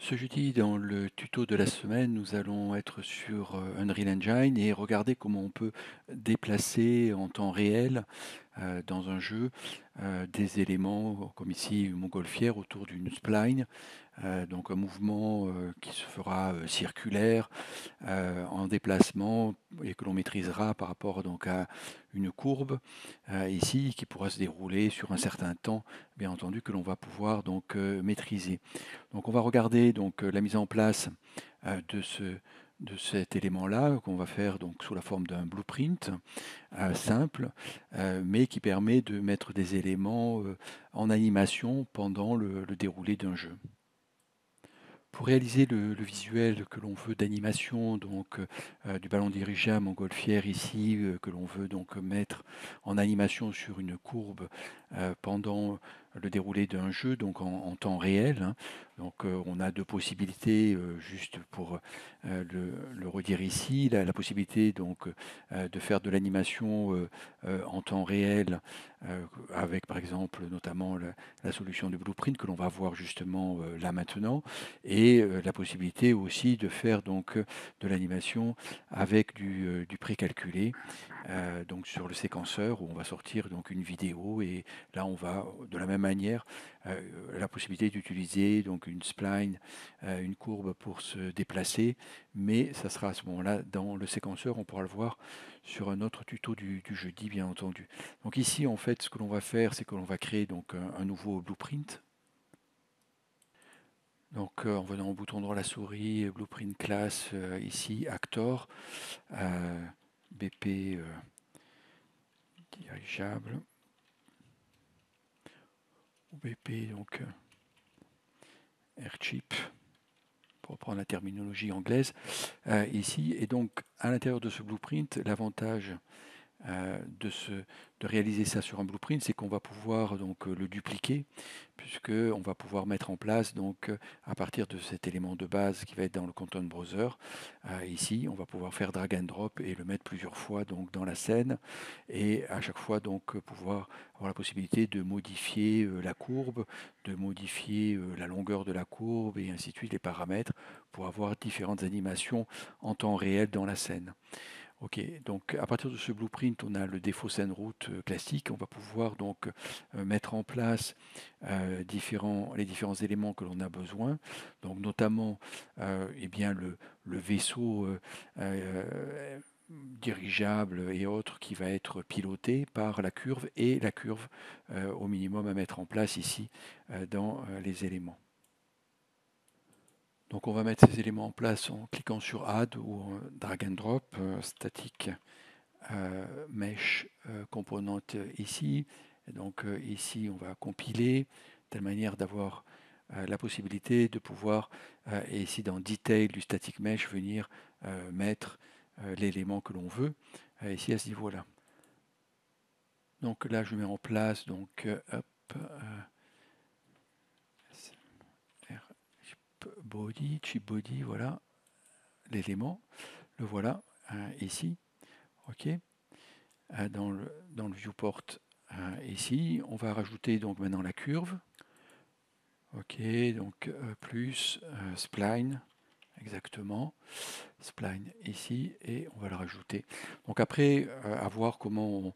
Ce jeudi, dans le tuto de la semaine, nous allons être sur Unreal Engine et regarder comment on peut déplacer en temps réel dans un jeu des éléments, comme ici une montgolfière autour d'une spline, donc un mouvement qui se fera circulaire en déplacement et que l'on maîtrisera par rapport donc à une courbe ici qui pourra se dérouler sur un certain temps, bien entendu que l'on va pouvoir donc maîtriser. Donc on va regarder donc la mise en place de cet élément-là qu'on va faire donc sous la forme d'un blueprint simple, mais qui permet de mettre des éléments en animation pendant le déroulé d'un jeu. Pour réaliser le visuel que l'on veut d'animation, donc du ballon dirigeable en montgolfière ici, que l'on veut donc mettre en animation sur une courbe pendant le déroulé d'un jeu, donc en temps réel, hein. Donc on a deux possibilités, juste pour le redire ici, la possibilité donc de faire de l'animation en temps réel avec par exemple notamment la solution du blueprint que l'on va voir justement là maintenant, et la possibilité aussi de faire donc de l'animation avec du précalculé, donc sur le séquenceur où on va sortir donc une vidéo, et là on va de la même manière la possibilité d'utiliser donc une spline, une courbe pour se déplacer, mais ça sera à ce moment-là dans le séquenceur. On pourra le voir sur un autre tuto du jeudi, bien entendu. Donc ici en fait ce que l'on va faire, c'est que l'on va créer donc un nouveau blueprint. Donc en venant au bouton droit de la souris, Blueprint Class, ici, Actor, BP dirigeable, ou BP donc Airchip, pour reprendre la terminologie anglaise, ici. Et donc à l'intérieur de ce blueprint, l'avantage de réaliser ça sur un blueprint, c'est qu'on va pouvoir donc le dupliquer, puisque on va pouvoir mettre en place donc à partir de cet élément de base qui va être dans le Content Browser, ici on va pouvoir faire drag and drop et le mettre plusieurs fois donc dans la scène, et à chaque fois donc pouvoir avoir la possibilité de modifier la courbe, de modifier la longueur de la courbe et ainsi de suite, les paramètres, pour avoir différentes animations en temps réel dans la scène. Ok, donc à partir de ce blueprint, on a le défaut scène route classique. On va pouvoir donc mettre en place les différents éléments que l'on a besoin. Donc notamment eh bien le vaisseau dirigeable et autres qui va être piloté par la curve, et la curve au minimum à mettre en place ici dans les éléments. Donc on va mettre ces éléments en place en cliquant sur Add ou Drag and Drop, statique mesh componente ici. Et donc ici, on va compiler de telle manière d'avoir la possibilité de pouvoir, et ici dans Detail du static mesh, venir mettre l'élément que l'on veut ici à ce niveau-là. Donc là, je mets en place donc hop, body, chip body, voilà l'élément, le voilà ici, ok. Dans le viewport ici, on va rajouter donc maintenant la curve. Ok, donc plus spline, exactement. Spline ici, et on va le rajouter. Donc après, à voir comment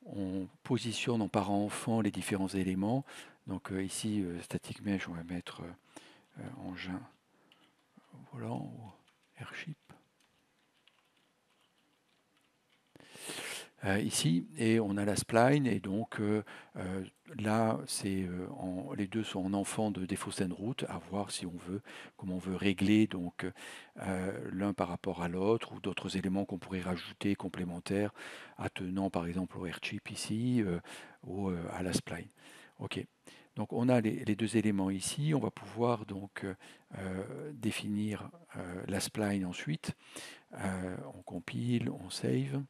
on positionne en parent-enfant les différents éléments. Donc ici, static mesh, on va mettre engin volant ou airship. Ici, et on a la spline, et donc là les deux sont en enfant de défaut scène route, à voir si on veut, comment on veut régler donc l'un par rapport à l'autre, ou d'autres éléments qu'on pourrait rajouter complémentaires, attenant par exemple au airchip ici, ou à la spline. Ok, donc on a les deux éléments ici. On va pouvoir donc définir la spline ensuite. On compile, on save.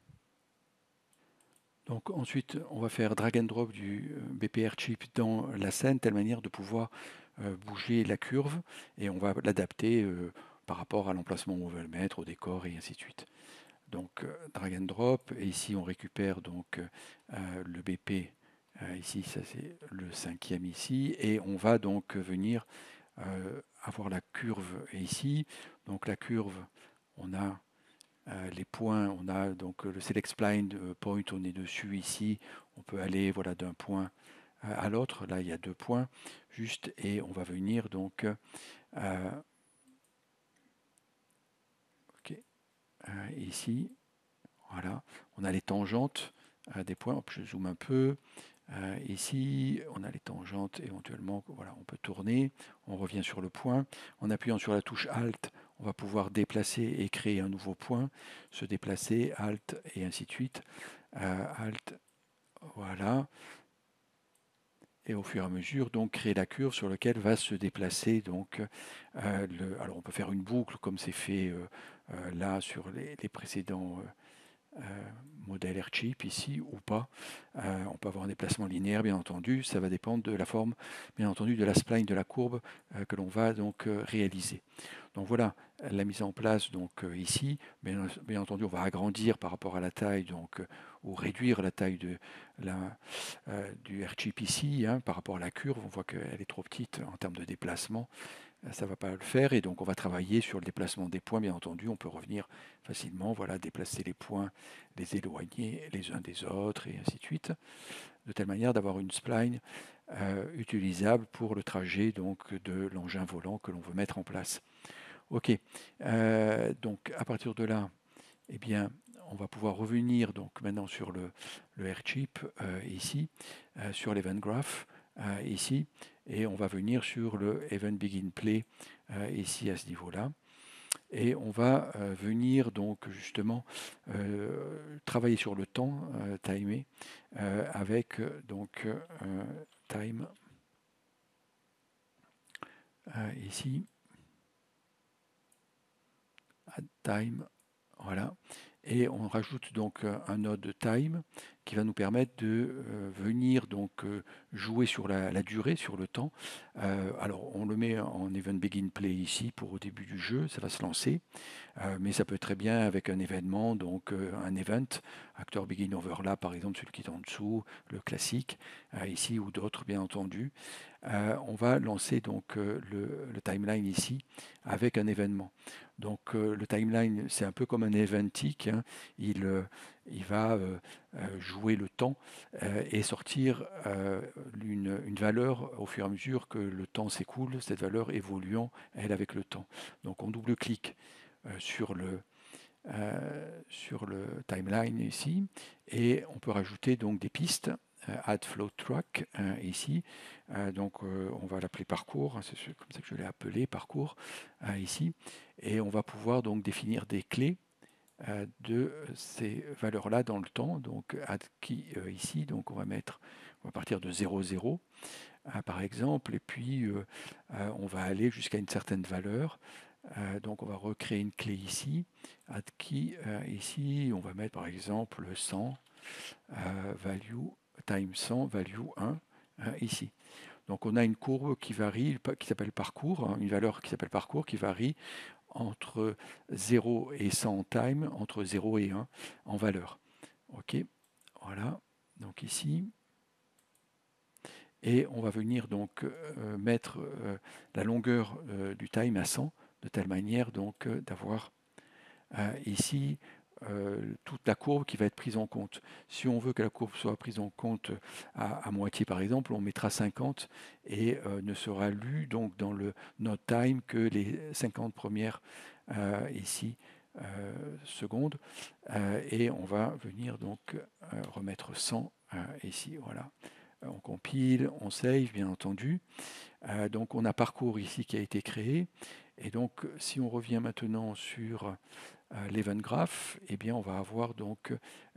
Donc ensuite, on va faire drag and drop du BPR chip dans la scène, de telle manière de pouvoir bouger la curve, et on va l'adapter par rapport à l'emplacement où on veut le mettre, au décor, et ainsi de suite. Donc drag and drop, et ici on récupère donc le BP, ici ça c'est le cinquième ici, et on va donc venir avoir la curve ici. Donc la curve, on a les points, on a donc le select spline point, on est dessus ici, on peut aller voilà, d'un point à l'autre, là il y a 2 points juste, et on va venir donc okay, ici, voilà, on a les tangentes des points. Hop, je zoome un peu. Ici, on a les tangentes, éventuellement, voilà, on peut tourner, on revient sur le point. En appuyant sur la touche Alt, on va pouvoir déplacer et créer un nouveau point, se déplacer, Alt, et ainsi de suite. Alt, voilà. Et au fur et à mesure, donc, créer la curve sur laquelle va se déplacer. Donc, alors, on peut faire une boucle, comme c'est fait là sur les précédents modèle Airchip ici ou pas. On peut avoir un déplacement linéaire, bien entendu. Ça va dépendre de la forme, bien entendu, de la spline de la courbe que l'on va donc réaliser. Donc voilà la mise en place donc ici. Bien entendu, on va agrandir par rapport à la taille donc ou réduire la taille de du Airchip ici hein, par rapport à la curve. On voit qu'elle est trop petite en termes de déplacement. Ça ne va pas le faire et donc on va travailler sur le déplacement des points, bien entendu. On peut revenir facilement, voilà, déplacer les points, les éloigner les uns des autres et ainsi de suite, de telle manière d'avoir une spline utilisable pour le trajet donc, de l'engin volant que l'on veut mettre en place. Ok, donc à partir de là, eh bien, on va pouvoir revenir donc maintenant sur le Airchip ici, sur l'Event Graph ici, et on va venir sur le Event Begin Play ici à ce niveau-là. Et on va venir donc justement travailler sur le temps timé avec donc time ici, add time, voilà. Et on rajoute donc un node time qui va nous permettre de venir donc jouer sur la durée, sur le temps. Alors on le met en event begin play ici pour au début du jeu, ça va se lancer. Mais ça peut être très bien avec un événement, donc un event, acteur begin overlap par exemple, celui qui est en dessous, le classique, ici ou d'autres bien entendu. On va lancer donc le timeline ici avec un événement. Donc le timeline, c'est un peu comme un eventic, hein. Il va jouer le temps et sortir une valeur au fur et à mesure que le temps s'écoule, cette valeur évoluant, elle, avec le temps. Donc on double-clique sur le timeline ici et on peut rajouter donc des pistes add flow track ici donc on va l'appeler parcours, c'est comme ça que je l'ai appelé parcours ici, et on va pouvoir donc définir des clés de ces valeurs là dans le temps, donc add key ici, donc on va partir de 0 0 par exemple, et puis on va aller jusqu'à une certaine valeur. Donc on va recréer une clé ici, add key ici, on va mettre par exemple 100 value time 100 value 1 ici. Donc on a une courbe qui varie, qui s'appelle parcours, hein, une valeur qui s'appelle parcours qui varie entre 0 et 100 en time, entre 0 et 1 en valeur. Ok, voilà, donc ici. Et on va venir donc mettre la longueur du time à 100, de telle manière donc d'avoir ici toute la courbe qui va être prise en compte. Si on veut que la courbe soit prise en compte à moitié par exemple, on mettra 50 et ne sera lu donc dans le node time que les 50 premières ici secondes et on va venir donc remettre 100 ici, voilà. On compile, on save bien entendu. Donc on a parcours ici qui a été créé. Et donc si on revient maintenant sur l'event graph, eh bien on va avoir donc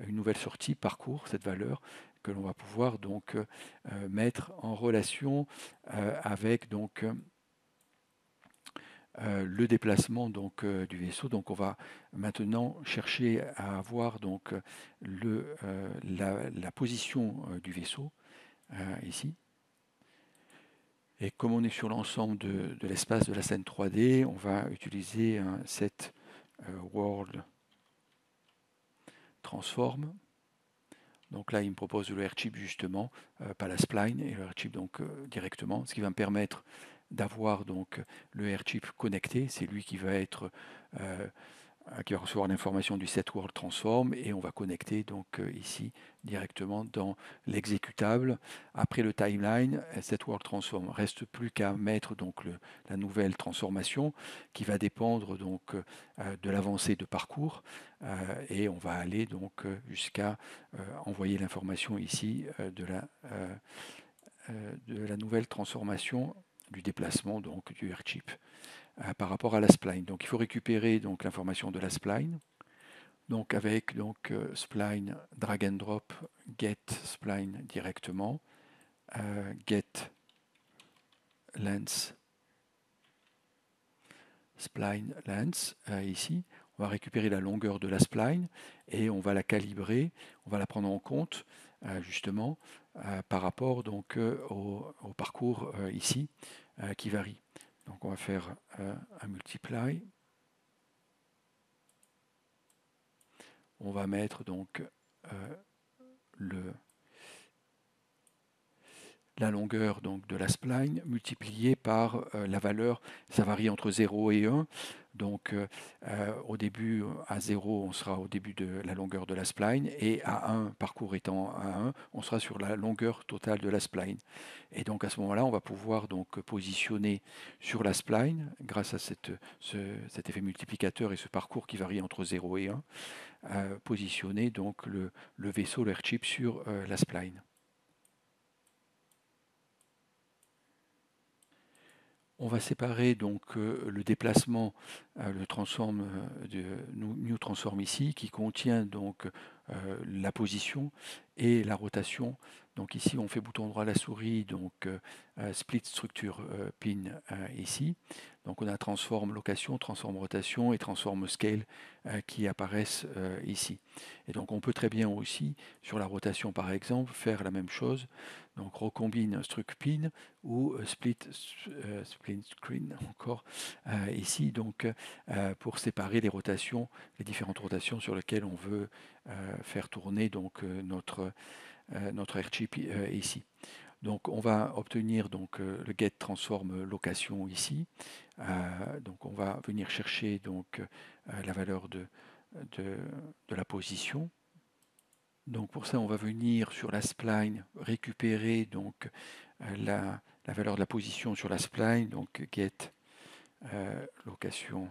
une nouvelle sortie parcours, cette valeur que l'on va pouvoir donc mettre en relation avec donc le déplacement donc du vaisseau. Donc on va maintenant chercher à avoir donc la position du vaisseau ici. Et comme on est sur l'ensemble de l'espace de la scène 3D, on va utiliser un set world transform. Donc là, il me propose le Airchip justement, pas la spline, et le Airchip donc directement, ce qui va me permettre d'avoir donc le airchip connecté, c'est lui qui va être qui va recevoir l'information du set world transform et on va connecter donc ici directement dans l'exécutable. Après le timeline, set world transform reste plus qu'à mettre donc la nouvelle transformation qui va dépendre donc de l'avancée de parcours et on va aller donc jusqu'à envoyer l'information ici de la nouvelle transformation du déplacement donc du airchip par rapport à la spline. Donc il faut récupérer donc l'information de la spline. Donc avec donc spline drag and drop get spline directement, get length spline length ici. On va récupérer la longueur de la spline et on va la calibrer, on va la prendre en compte justement par rapport donc au parcours ici qui varie. Donc on va faire un multiply. On va mettre donc le la longueur donc, de la spline multipliée par la valeur, ça varie entre 0 et 1. Donc au début, à 0, on sera au début de la longueur de la spline, et à 1, parcours étant à 1, on sera sur la longueur totale de la spline. Et donc à ce moment-là, on va pouvoir donc positionner sur la spline, grâce à cet effet multiplicateur et ce parcours qui varie entre 0 et 1, positionner donc le vaisseau, l'airchip sur la spline. On va séparer donc le déplacement, le transform de new transform ici, qui contient donc la position et la rotation. Donc ici, on fait bouton droit à la souris, donc split structure pin ici. Donc on a transform location, transform rotation et transform scale qui apparaissent ici. Et donc on peut très bien aussi, sur la rotation par exemple, faire la même chose. Donc recombine struct pin ou split screen encore ici, donc pour séparer les rotations, les différentes rotations sur lesquelles on veut faire tourner donc notre airchip ici. Donc on va obtenir donc le get transform location ici. Donc on va venir chercher donc la valeur de, de la position. Donc pour ça, on va venir sur la spline récupérer donc la valeur de la position sur la spline, donc get location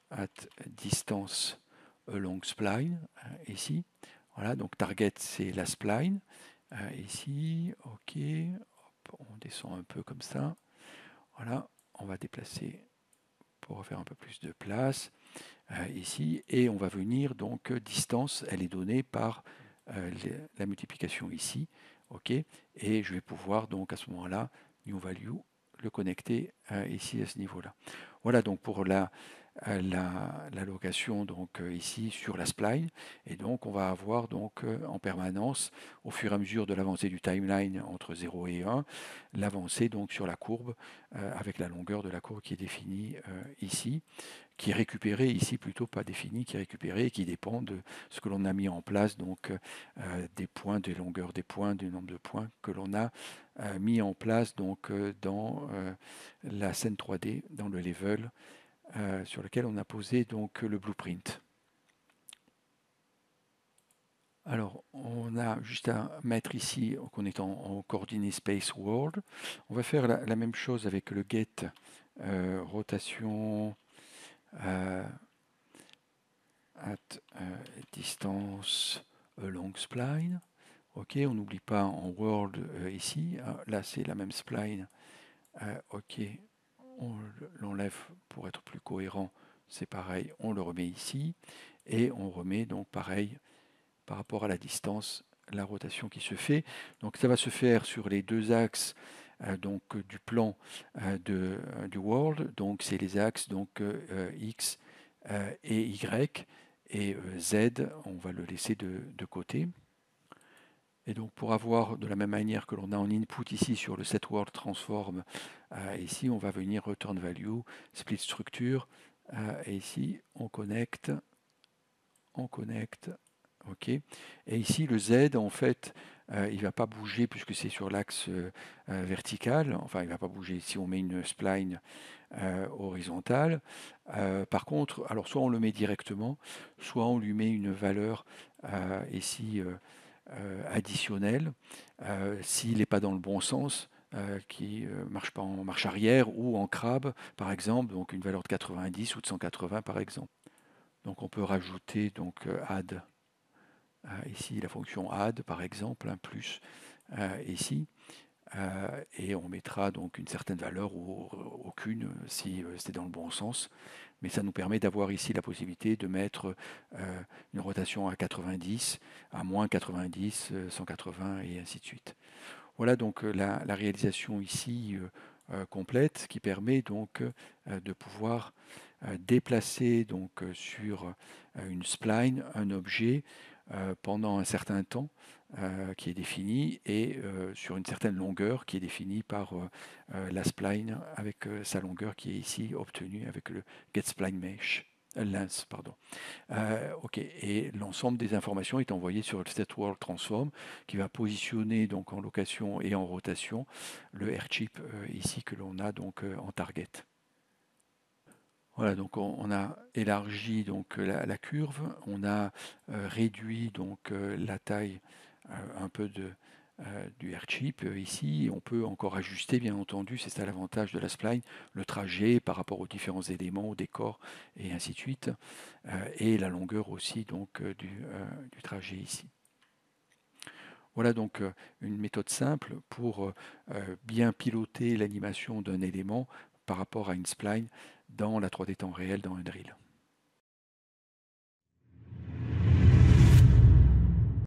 at distance along spline ici. Voilà, donc target c'est la spline ici. Ok, hop, on descend un peu comme ça. Voilà, on va déplacer pour faire un peu plus de place ici et on va venir donc distance, elle est donnée par la multiplication ici, ok, et je vais pouvoir donc à ce moment-là new value le connecter ici à ce niveau-là. Voilà donc pour la location donc ici sur la spline, et donc on va avoir donc en permanence au fur et à mesure de l'avancée du timeline entre 0 et 1 l'avancée donc sur la courbe avec la longueur de la courbe qui est définie ici, qui est récupéré ici, plutôt pas défini, qui est récupéré et qui dépend de ce que l'on a mis en place, donc des points, des longueurs des points, du nombre de points que l'on a mis en place donc dans la scène 3D, dans le level sur lequel on a posé donc le blueprint. Alors, on a juste à mettre ici qu'on est en coordonnées space world. On va faire la même chose avec le get rotation at distance along spline. Ok, on n'oublie pas en world ici. Là, c'est la même spline. Ok, on l'enlève pour être plus cohérent. C'est pareil, on le remet ici. Et on remet donc pareil par rapport à la distance, la rotation qui se fait. Donc ça va se faire sur les deux axes donc du plan du world. Donc c'est les axes donc X et Y, et Z, on va le laisser de côté. Et donc pour avoir de la même manière que l'on a en input ici sur le set world transform, ici on va venir return value, split structure, et ici on connecte, OK. Et ici, le Z, en fait, il va pas bouger puisque c'est sur l'axe vertical. Enfin, il va pas bouger si on met une spline horizontale. Par contre, alors soit on le met directement, soit on lui met une valeur ici additionnelle s'il n'est pas dans le bon sens. Qui marche pas en marche arrière ou en crabe par exemple, donc une valeur de 90 ou de 180 par exemple. Donc on peut rajouter donc add ici la fonction add par exemple, un plus ici, et on mettra donc une certaine valeur ou aucune si c'est dans le bon sens. Mais ça nous permet d'avoir ici la possibilité de mettre une rotation à 90, à moins 90, 180 et ainsi de suite. Voilà donc la réalisation ici complète qui permet donc de pouvoir déplacer donc sur une spline un objet pendant un certain temps qui est défini et sur une certaine longueur qui est définie par la spline avec sa longueur qui est ici obtenue avec le getSplineMesh. Lens, pardon. OK, et l'ensemble des informations est envoyé sur le StatWorld Transform qui va positionner donc en location et en rotation le airchip ici que l'on a donc en target. Voilà, donc on a élargi donc la curve, on a réduit donc la taille un peu du airchip ici. On peut encore ajuster, bien entendu, c'est ça l'avantage de la spline, le trajet par rapport aux différents éléments, au décor et ainsi de suite, et la longueur aussi donc du trajet ici. Voilà donc une méthode simple pour bien piloter l'animation d'un élément par rapport à une spline dans la 3D temps réel dans Unreal.